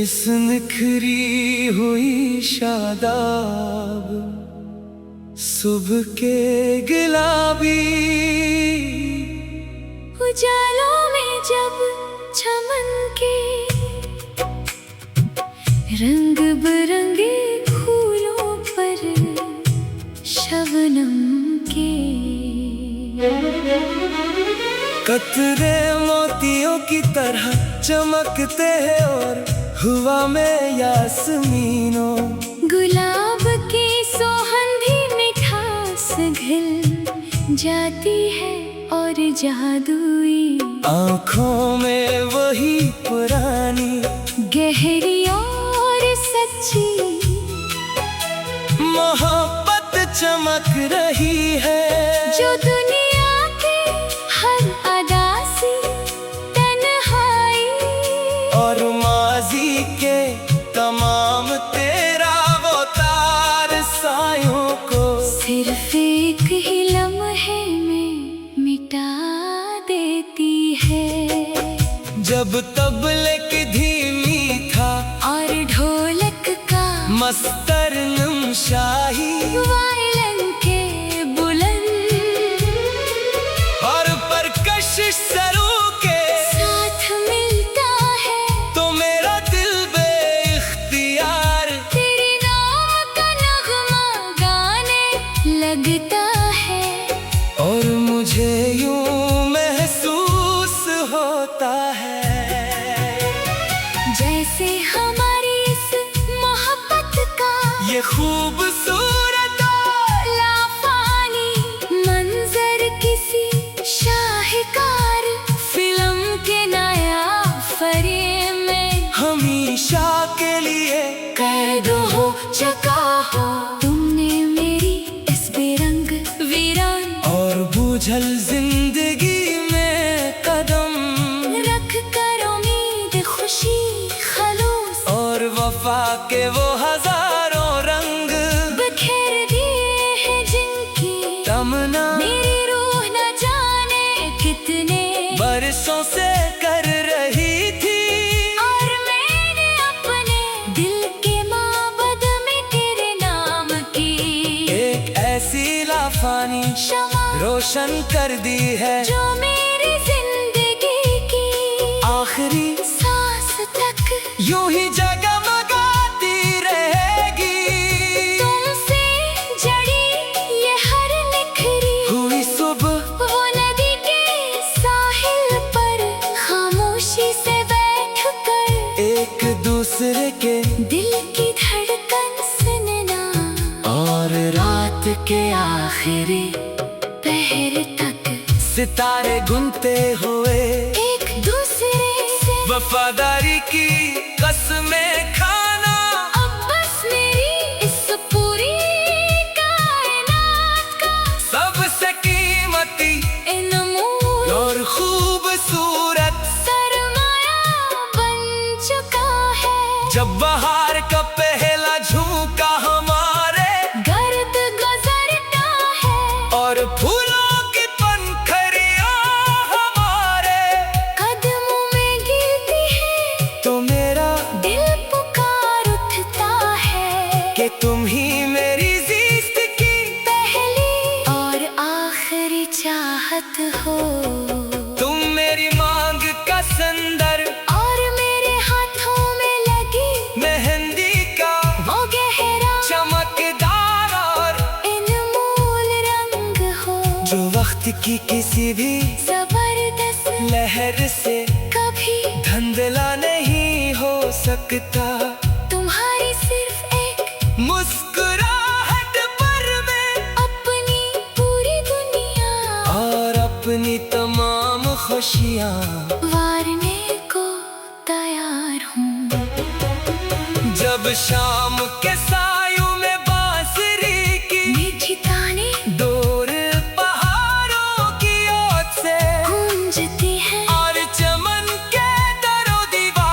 इस निखरी हुई शादाब सुबह के गुलाबी उजालों में जब चमन के रंग बिरंगे फूलों पर शबनम के कतरे मोतियों की तरह चमकते हैं और हुआ में यास्मीनों गुलाब की सोहंधी मिठास घिल जाती है और जादुई आँखों में वही पुरानी गहरी और सच्ची मोहब्बत चमक रही है जो दुनिया के हर अदा से तन्हाई और माजी के तमाम तेरा वो तार सायों को सिर्फ एक ही लम्हे में मिटा देती है। जब तबले की धीमी था और ढोलक का मस्तर शाही वायलिन के बुलंद और परकश सरों के साथ मिलता है तो मेरा दिल बेइख्तियार तेरे नाम का नगमा गाने लगता है और मुझे यूं महसूस होता है जैसे हमारी इस मोहब्बत का ये खूबसूरत लाफानी मंजर किसी शाहकार फिल्म के नया फ्रेम में हमेशा के लिए कैद हो चुका हो तुमने मेरी इस बेरंग वीरान और बूझल जिंदगी में कदम रख कर उम्मीद खुशी खलूस और वफा के वो हजारों रंग बिखेर दिए हैं जिनकी तमन्ना मेरी रूह न जाने कितने बरसों से कर रही थी और मैंने अपने दिल के माबद में तेरे नाम की एक ऐसी लाफानी शमा रोशन कर दी है जो मेरी जिंदगी की आखिरी सांस तक यूं ही जगमगाती रहेगी तुमसे जड़ी ये हर निखरी हुई सुबह वो नदी के साहिल पर खामोशी से बैठ कर एक दूसरे के दिल की धड़कन सुनना और रात के आखिरी पहर तक सितारे गुनते हुए एक दूसरे से वफादारी की कसमें खाना अब बस मेरी इस पूरी कायनात का सबसे कीमती इनमोल और खूबसूरत सरमाया बन चुका है जब बहार का पहला झोंका हमारे गर्द गुजरता है और फूलों की पंखुड़ियां हमारे कदमों में गिरती है तो मेरा दिल पुकार उठता है कि तुम ही मेरी ज़िंदगी की पहली और आखिरी चाहत हो तुम मेरी मांग का संदर और मेरे हाथों में लगी मेहंदी का वो गहरा चमकदार और इनमोल रंग हो जो वक्त की किसी भी जबरदस्त लहर से कभी धंधला नहीं हो सकता तुम्हारी सिर्फ एक मुस्कुराहट पर मैं अपनी पूरी दुनिया और अपनी तमाम खुशियाँ वारने को तैयार हूँ जब शाम के सायों में बांसुरी की मीठी ताने दूर पहाड़ों की ओर से गूंजती है और चमन के दरो दीवार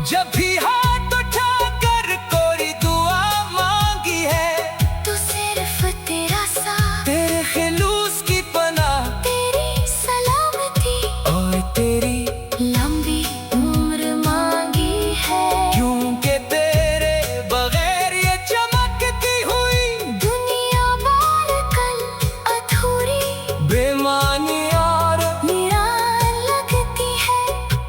जब भी हाथ उठाकर कोई दुआ मांगी है, तो सिर्फ तेरा साथ, तेरे खिलूस की पनाह तेरी सलामती और तेरी लंबी उम्र मांगी है। क्योंकि तेरे बगैर ये चमकती हुई दुनिया बार कल अधूरी बेमानी और वीरान लगती है।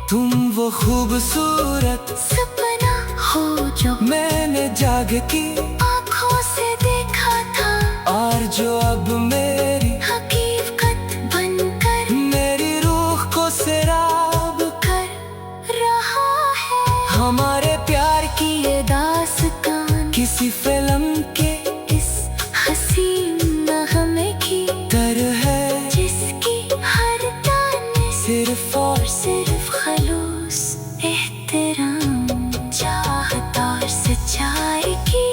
तुम वो खूबसूरत सपना हो जो मैंने जाग की आँखों से देखा था, और जो अब मेरी हकीकत बनकर मेरी रूह को सैराब कर रहा है। हमारे प्यार की ये दास्तान किसी फिल्म के इस हसीन नगमे की तरह है, जिसकी हर ताने सिर्फ और सिर्फ खलूस एहतराम चाहत और सच्चाई की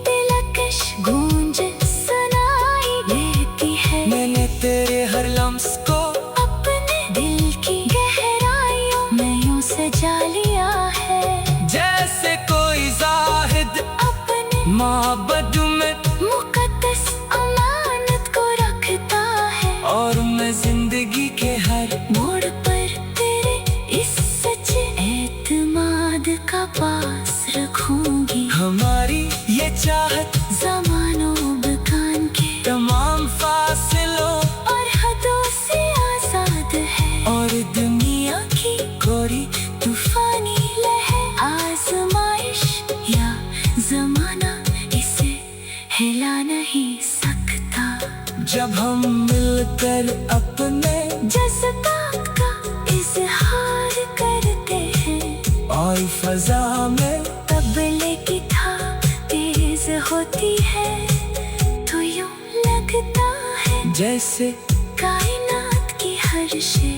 दिलकश गूंज सुनाई देती है। मैंने तेरे हर लम्स को अपने दिल की गहराइयों में यूं सजा लिया है, जैसे कोई जाहिद अपने माबद में, मुकद्दस अमानत को रखता है। और मैं जिंदगी के हर मोड़ पर तेरे इस सच्चे एतमाद का पास रखूंगी। हमारी ये चाहत ज़मानों बकान के तमाम फासिलों और हदों से आजाद है, और दुनिया की कोरी तूफानी लहर आजमाइश या जमाना इसे हिला नहीं सकता। जब हम मिलकर अपने जज्बात का इजहार करते हैं, और फजा में तबले की थाप तेज होती है, तो यूं लगता है जैसे कायनात की हर शे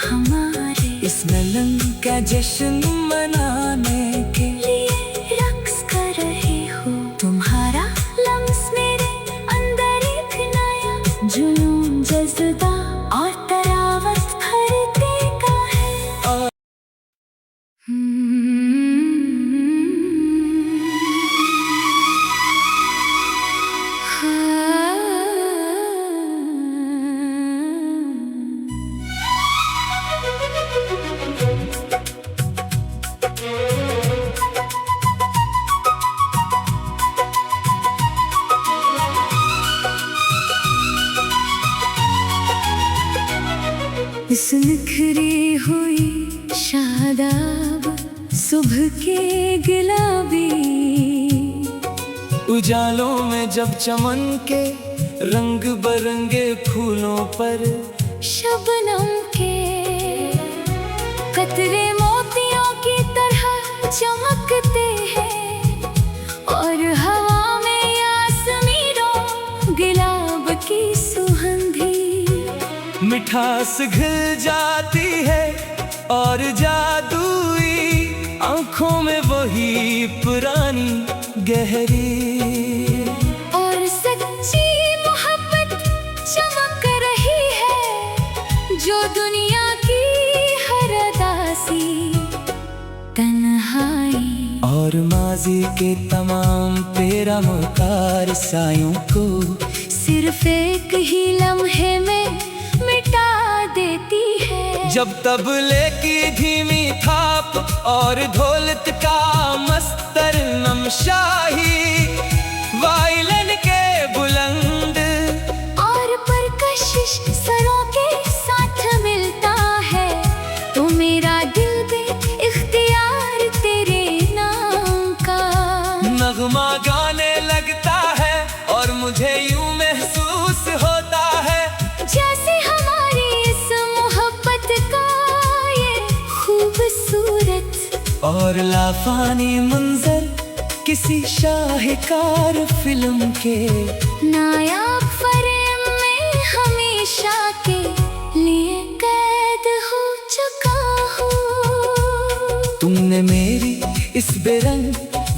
हमारे इस मिलन का जश्न मनाने के लिए रक्स कर रही हो। तुम्हारा लम्स मेरे अंदर एक नया जुनून जज्बा और तरावत भर देगा है। इस निखरी हुई शादाब सुबह के गुलाबी उजालों में जब चमन के रंग बरंगे फूलों पर शबनम के कतरे मोतियों की तरह चमकते हैं, और हवा में यासमीनों गुलाब की सुगंधी मिठास घिल जाती है, और जादुई आंखों में वही पुरानी गहरी और सच्ची मोहब्बत चमक रही है, जो दुनिया की हर उदासी तन्हाई और माजी के तमाम तेरा मुकार सायों को सिर्फ एक ही लम्हे में मिटा देती है। जब तबले की धीमी थाप और ढोलक का मस्तर नमशाही वायलिन के बुलंद और परकशिश सरों के साथ मिलता है, तो मेरा दिल भी इख्तियार तेरे नाम का नगमा गाने लगता है, और मुझे यूं महसूस होता है जैसे हमारी इस मोहब्बत का ये खूबसूरत और लाफानी मंजर किसी शाहकार फिल्म के नायाब फ्रेम में हमेशा के लिए कैद हो चुका हूँ। तुमने मेरी इस बेरंग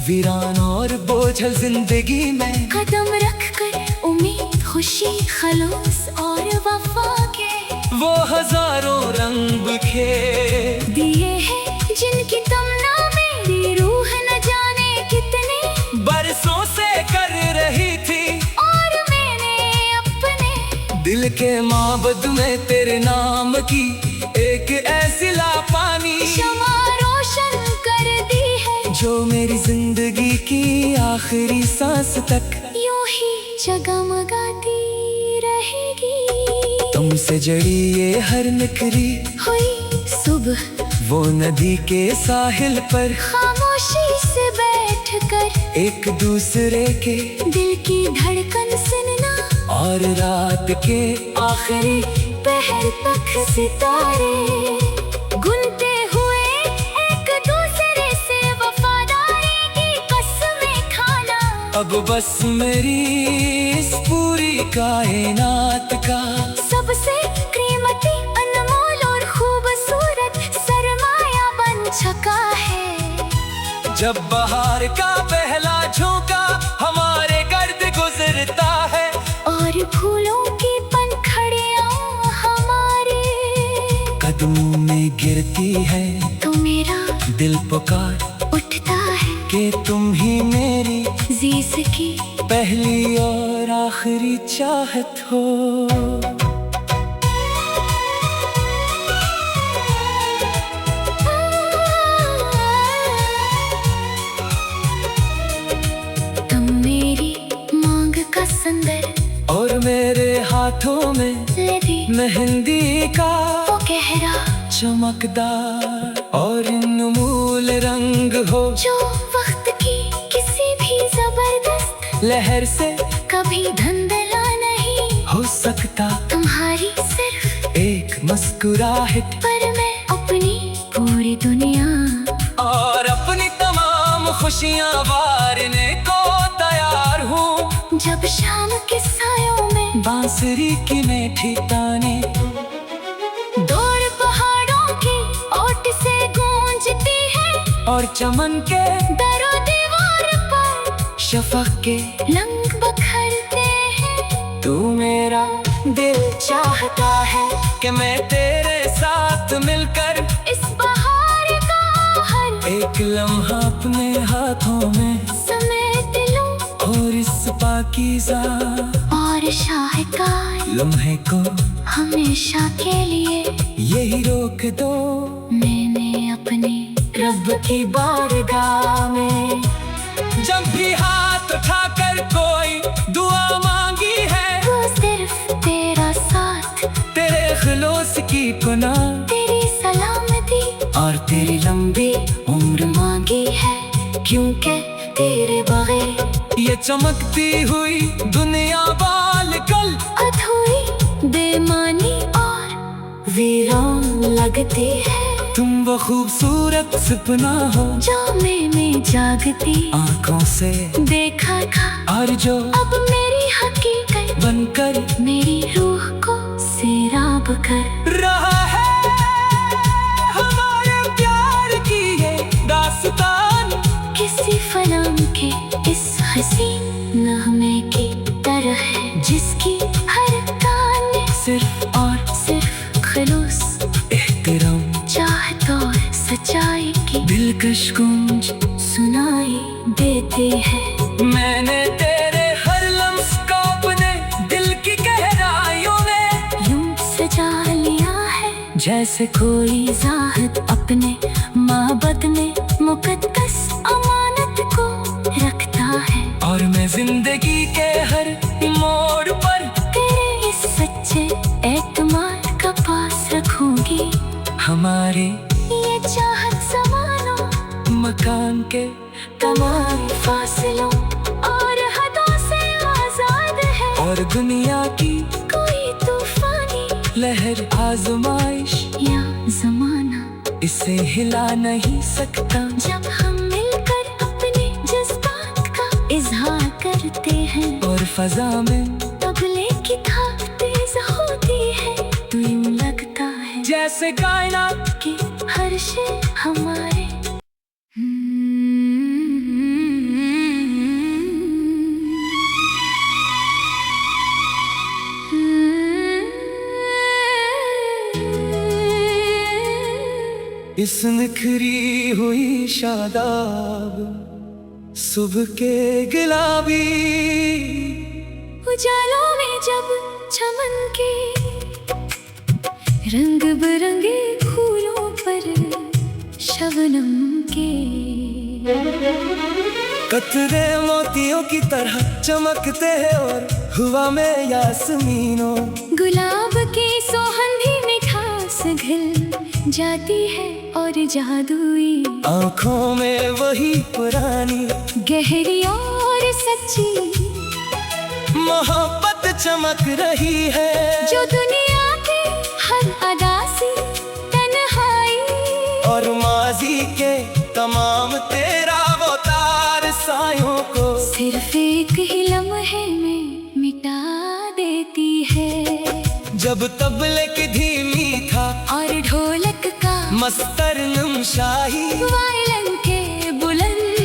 वीरान और बोझल जिंदगी में कदम रख कर उम्मीद खुशी खलूस और वफा के वो हजारों रंग बिखेर दिए हैं, जिनकी तमन्ना में के माबद में तेरे नाम की एक ऐसी लापानी शमा रोशन कर दी है जो मेरी जिंदगी की आखिरी सांस तक यूं ही जगमगाती रहेगी। तुमसे जड़ी ये हर निकली हुई सुबह वो नदी के साहिल पर खामोशी से बैठकर एक दूसरे के दिल की धड़कन सुनना और रात के आखिरी पहर तक सितारे गुनते हुए एक दूसरे से वफादारी की कसमें खाना। अब बस मेरी इस पूरी कायनात का सबसे कीमती अनमोल और खूबसूरत सरमाया बन चुका है। जब बहार का पहला झोंका हमारे गर्द गुजरता है और फूलों की पंखुड़ियां हमारे कदमों में गिरती है तो मेरा दिल पुकार उठता है कि तुम ही मेरी जीस की पहली और आखिरी चाहत हो। तुम मेरी मांग का संदर और मेरे हाथों में लदी मेहंदी का वो गहरा चमकदार और अनमोल रंग हो जो वक्त की किसी भी जबरदस्त लहर से कभी धुंधला नहीं हो सकता। तुम्हारी सिर्फ एक मुस्कुराहट पर मैं अपनी पूरी दुनिया और अपनी तमाम खुशियाँ वारने को तैयार हूँ। जब शाम के सायों में बांसुरी की मीठी ताने दौड़ पहाड़ों की ओट से गूंजती है और चमन के दरो दीवार पर शफक के रंग बखरते हैं। तू मेरा दिल चाहता है कि मैं तेरे साथ मिलकर इस बहार का हर एक लम्हा अपने हाथों में समेट लूं और इस पाकीज़ा और शाहकार लम्हे को हमेशा के लिए यही रोक दो मैंने अपने रब की बारगाह में। जब भी हाथ उठाकर कोई दुआ मांगी है वो सिर्फ तेरा साथ तेरे खिलौस की पनाह तेरी सलामती और तेरी लंबी उम्र मांगी है क्योंकि तेरे बगैर ये चमकती हुई दुनिया बाल कल अधूरी बेमानी और वीरान लगती है। तुम वो खूबसूरत सपना हो जामे में जागती आंखों से देखा था और जो अब मेरी हकीकत बनकर मेरी रूह को सैराब कर रहा है। हमारे प्यार की ये दास्तान किसी फलाम के इस हसीन नगमे की तरह है जिसकी हर तान में सिर्फ और सिर्फ खलूस एहतराम चाहत और सच्चाई की दिलकश गूंज सुनाई देते हैं। मैंने तेरे हर लम्स को अपने दिल की गहराइयों में यूं सजा लिया है जैसे कोई जाहिद अपने माबद में मुकद्दस अमानत को रखता है। और मैं जिंदगी के हर मोड़ पर तेरे इस सच्चे एतमाद का पास रखूंगी हमारे ये चाहत ज़मानों मकान के तमाम फासलों और हदों से आजाद है। और दुनिया की कोई तूफानी लहर आजमाइश या जमाना इसे हिला नहीं सकता। जब हम मिलकर अपने जज्बात का इजहार करते हैं और फजा में तबले की थाप तेज होती है तो यूं लगता है जैसे कायनात कि हर शे हमारे इस निखरी हुई शादाब सुबह के गुलाबी उजालों में जब चमन के, रंग बिरंगे फूलों पर शबनम के। कतरे मोतियों की तरह चमकते हैं और हवा में यास्मीनों। गुलाब की सोहंदी मिठास घिल जाती है और जादुई आँखों में वही पुरानी गहरी और सच्ची मोहब्बत चमक रही है, जो दुनिया के हर अदा से तन्हाई और माजी के तमाम तेरा वो तार सायों को सिर्फ एक ही लम्हे में मिटा देती है। जब तबले की धीमी था और ढोलक का मस्तर नमशाही, वायलिन के बुलंद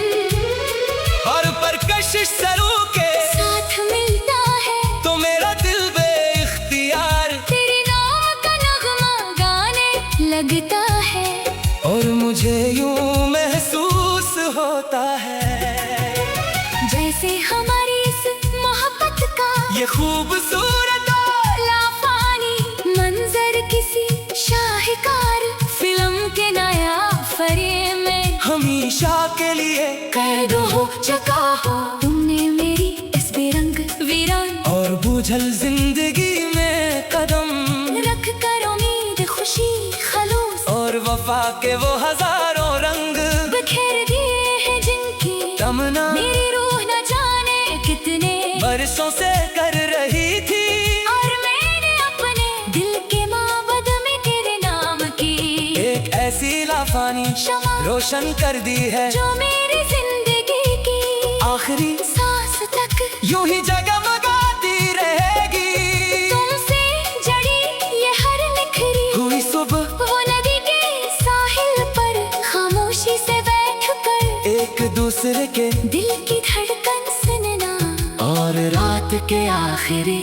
और परकशिश सरों के साथ मिलता है, तो मेरा दिल बेइख्तियार तेरे नाम का नगमा गाने लगता है। और मुझे यूं महसूस होता है जैसे हमारी इस मोहब्बत का ये खूबसूरत लाफानी मंजर किसी शाहकार फिल्म के नया फ्रेम में हमेशा के लिए कैद हो चुका हो। तुमने मेरी इस बेरंग वीरान और बूझल जिंदगी में कदम रख कर उम्मीद खुशी खलूस और वफा के वो हजारों रंग बिखेर दिए हैं, जिनकी तमन्ना मेरी रूह न जाने कितने बरसों से कर रही थी। और मैंने अपने दिल के माबद में तेरे नाम की एक ऐसी लाफानी शमा रोशन कर दी है, जो मेरी जिंदगी की आखिरी सांस तक यूं ही जगमगाती रहेगी। तुमसे जड़ी ये हर निखरी हुई सुबह वो नदी के साहिल पर खामोशी से बैठ कर एक दूसरे के दिल की धड़कन सुनना, और रात के आखिरी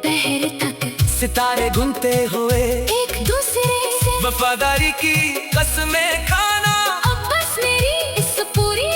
पहर तक सितारे गुनते हुए एक दूसरे से वफादारी की कसमें खाना। अब बस मेरी इस पूरी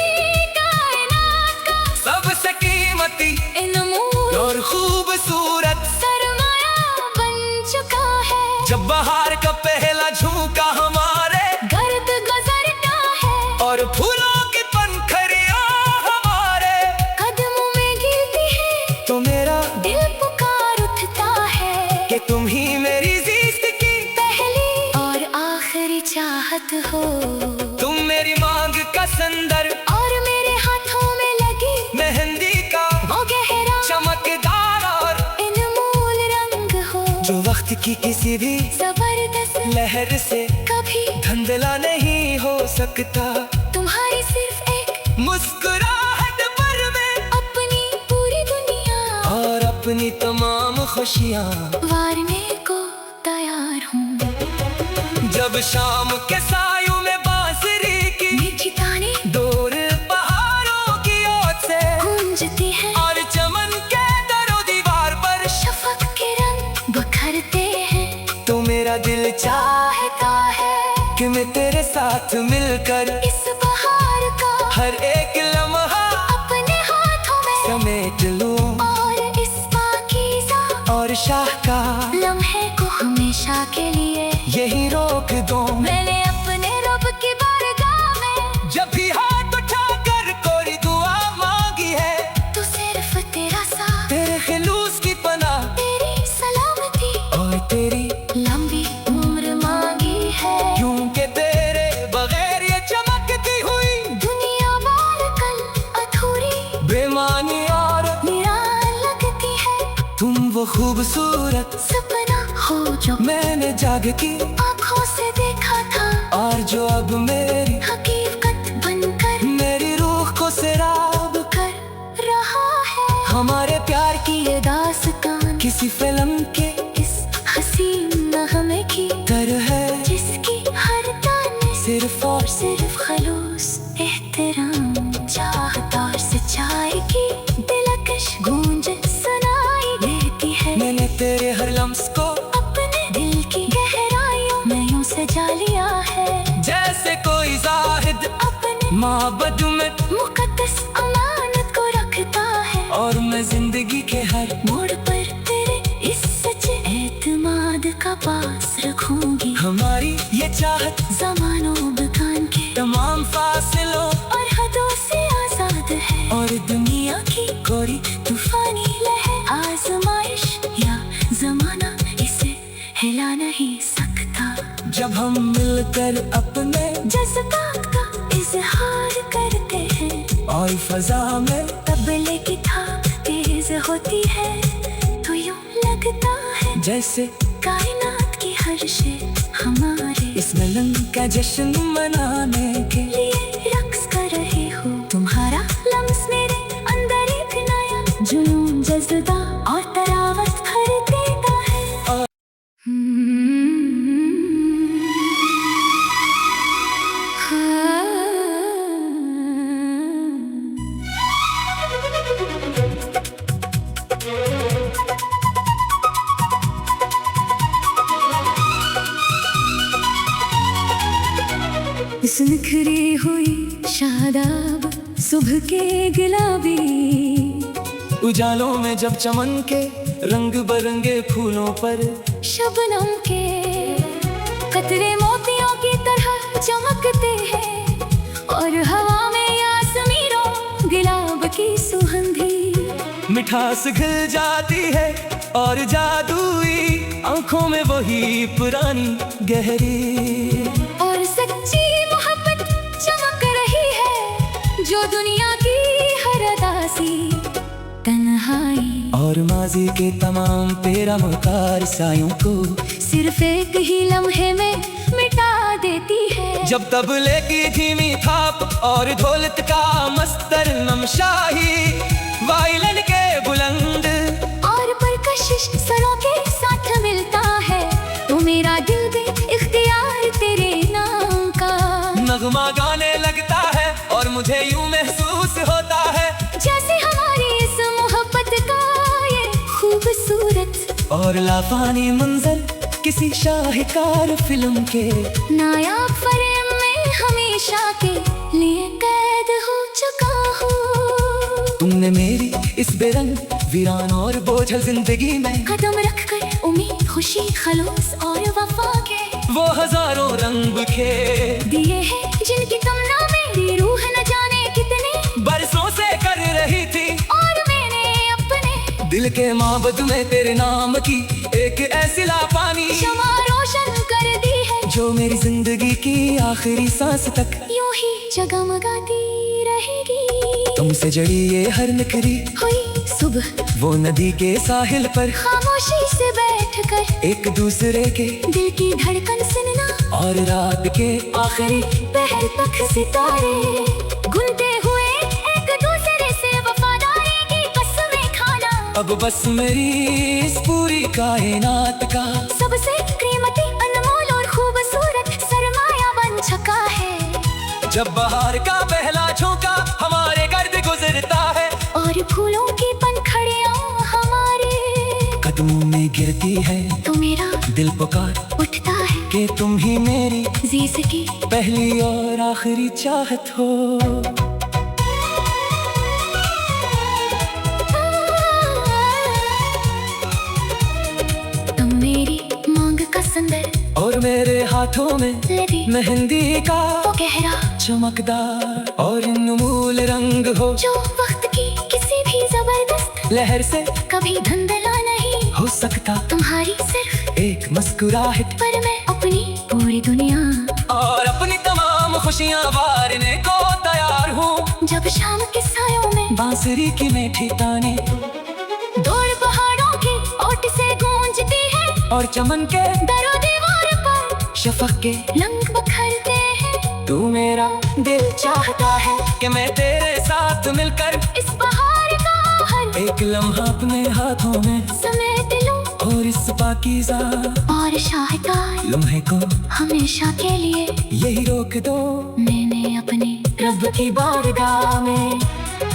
कायनात का सबसे कीमती इनमोल और खूबसूरत सरमाया बन चुका है। जब बाहर का पहला झोंका हमारे गर्द गुजरता है और फूलों की पंखुड़ियां हमारे कदमों में गिरती है, तो मेरा दिल पुकार उठता है कि तुम ही मेरी जिंदगी की पहली और आखिरी चाहत हो। तुम मेरी मांग का संदर और मेरे हाथों में लगी मेहंदी का वो गहरा चमकदार और इनमोल रंग हो, जो वक्त की किसी भी जबरदस्त लहर से कभी धुंधला नहीं हो सकता। तुम्हारी सिर्फ एक मुस्कुराहट पर मैं अपनी पूरी दुनिया और अपनी तमाम खुशियाँ वारने को तैयार हूँ। जब शाम के सायों में बांसुरी की मीठी ताने दूर पहाड़ों की ओर से गूंजती है और चमन के दरो दीवार पर शफक के रंग बखरते हैं, तो मेरा दिल चाहता है कि मैं तेरे साथ मिलकर इस बहार का हर एक लम्हा अपने हाथों में समेट लूं और इस पाकीज़ा और शाहकार लम्हे को हमेशा के लिए यही रोक दो। मैंने अपने रब की बारगाह में जब भी हाथ उठाकर कोई दुआ मांगी है, तो सिर्फ तेरा साथ, तेरे खिलूस की पनाह तेरी सलामती और तेरी लंबी उम्र मांगी है। क्योंकि तेरे बगैर ये चमकती हुई दुनिया बार कल अधूरी बेमानी और निराल लगती है। तुम वो खूबसूरत सपना हो जो मैंने जाग की आँखों से देखा था, और जो अब मेरी हकीकत बनकर मेरी रूह को सैराब कर रहा है। हमारे प्यार की ये दास्तान किसी फिल्म के इस हसीन नगमे की तरह है, जिसकी हर ताने सिर्फ और सिर्फ खलूस एहतराम चाहत और सच्चाई की दिलकश गूंज सुनाई देती है। मैंने तेरे हर लम्स को अपने दिल की गहराइयों में यूं सजा लिया है, जैसे कोई जाहिद अपने माबद में, मुकद्दस अमानत को रखता है। और मैं जिंदगी के हर मोड़ पर तेरे इस कर अपने जज्बात का इजहार करते हैं। और फजा में तबले की थाप तेज होती है, तो यूं लगता है जैसे कायनात की हर शे हमारे इस मिलन का जश्न मनाने के लिए रक्स कर रही हो। तुम्हारा लम्स मेरे अंदर एक नया जुनून जज्बा और तरावत भर देता है। इस निखरी हुई शादाब सुबह के गुलाबी उजालों में जब चमन के रंग बरंगे फूलों पर शबनम के कतरे मोतियों की तरह चमकते हैं, और हवा में यासमीनों गुलाब की सुगंधी मिठास घिल जाती है और जादुई आंखों में वही पुरानी गहरी और सच्ची मोहब्बत चमक रही है, जो दुनिया की हर उदासी तन्हाई और माजी के तमाम तेरा मकार सायों को सिर्फ एक ही लम्हे में मिटा देती है। जब तबले की धीमी थाप और ढोलक का मस्तर नमशाही वायलिन के बुलंद और परकशिश सरों के साथ मिलता है, तो मेरा दिल भी इख्तियार तेरे नाम का नगमा गाने लगता है और मुझे यूं महसूस होता है जैसे हमारी इस मोहब्बत का ये खूबसूरत और लाफानी मंजर किसी शाहकार फिल्म के नायाब फ्रेम में हमेशा के लिए कैद हो चुका हूँ। तुमने मेरी इस बेरंग वीरान और बोझल जिंदगी में कदम रखकर उम्मीद खुशी खलूस और वफा के वो हजारों रंग बिखे दिए हैं, जिनकी तुमने मेरी रूह न जाने कितने बरसों से कर रही थी, और मैंने अपने दिल के माबद में तेरे नाम की एक ऐसी लापानी शमा रोशन कर दी है, जो मेरी जिंदगी की आखिरी सांस तक यूं ही जगमगाती रहेगी। तुमसे जड़ी ये हर निकरी हुई सुबह वो नदी के साहिल पर खामोशी से बैठकर एक दूसरे के दिल की धड़कन सुनना, और रात के आखिरी पहर तक सितारे गुनते हुए एक दूसरे से वफादारी की कसमें खाना। अब बस मेरी इस पूरी कायनात का सबसे कीमती अनमोल और खूबसूरत सरमाया बन चुका है। जब बहार का पहला झोंका हमारे गर्द गुजरता है और फूलों की पंखड़ियां हमारे कदमों में गिरती है, तो मेरा दिल पुकार उठता है कि तुम ही मेरी जीस की पहली और आखिरी चाहत हो। तुम मेरी मांग का संदर और मेरे हाथों में लगी मेहंदी का वो गहरा चमकदार और नमूल रंग हो, जो वक्त की किसी भी जबरदस्त लहर से कभी धुंधला नहीं हो सकता। तुम्हारी सिर्फ एक मुस्कुराहट पर मैं अपनी पूरी दुनिया और अपनी तमाम खुशियाँ वारने को तैयार हूँ। जब शाम के सायों में बांसुरी की मीठी ताने दौड़ पहाड़ों की ओट से गूंजती है, और चमन के दरो दीवार पर शफक के रंग बखरते हैं। तू मेरा दिल चाहता है कि मैं तेरे साथ मिलकर इस बहार का हर एक लम्हा अपने हाथों में समेट लूं, और इस पाकीज़ा और शाहकार लम्हे को हमेशा के लिए यही रोक दो। मैंने अपने रब की बारगाह में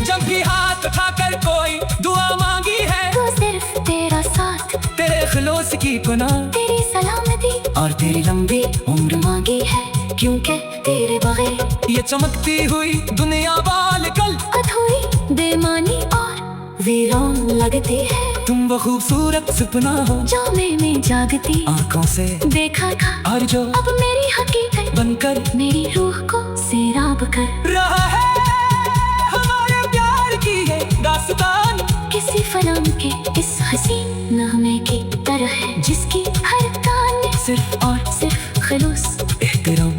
जब भी हाथ उठाकर कोई दुआ मांगी है, तो सिर्फ तेरा साथ, तेरे खिलौस की पनाह तेरी सलामती और तेरी लंबी उम्र मांगी है, क्योंकि तेरे बगैर ये चमकती हुई दुनिया बाल कल अधूरी बेमानी और वीरान लगती है। तुम वो खूबसूरत सपना हो जो मैंने जागती आंखों से देखा था, और जो अब मेरी हकीकत बनकर मेरी रूह को सैराब कर रहा है। हमारे प्यार की ये दास्तान किसी फलाम के इस हसीन नगमे की तरह है, जिसकी हर तान में सिर्फ और सिर्फ खलूस एहतराम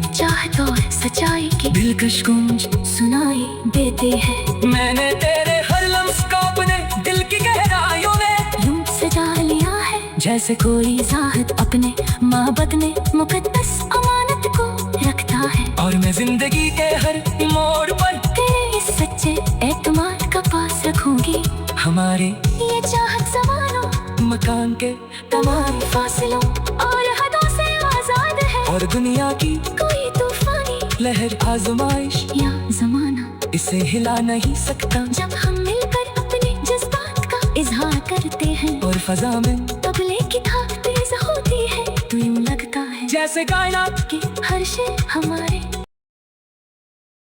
दिलकश गूंज सुनाई देती है। मैंने तेरे हर लम्स को अपने दिल की गहराइयों में यूं सजा लिया है जैसे कोई ज़ाहिद अपने माबद में मुकद्दस अमानत को रखता है। और मैं जिंदगी के हर मोड़ पर तेरे इस सच्चे एतमाद का पास रखूंगी। हमारे ये चाहत ज़मानों मकान के तमाम फासलों और हदों से आजाद है। और दुनिया की कोई तूफानी लहर आजमाइश या जमाना इसे हिला नहीं सकता। जब हम मिलकर अपने जज्बात का इजहार करते हैं और फजा में तबले की थाप तेज होती है। तो यूं लगता है जैसे कायनात कि हर शे हमारे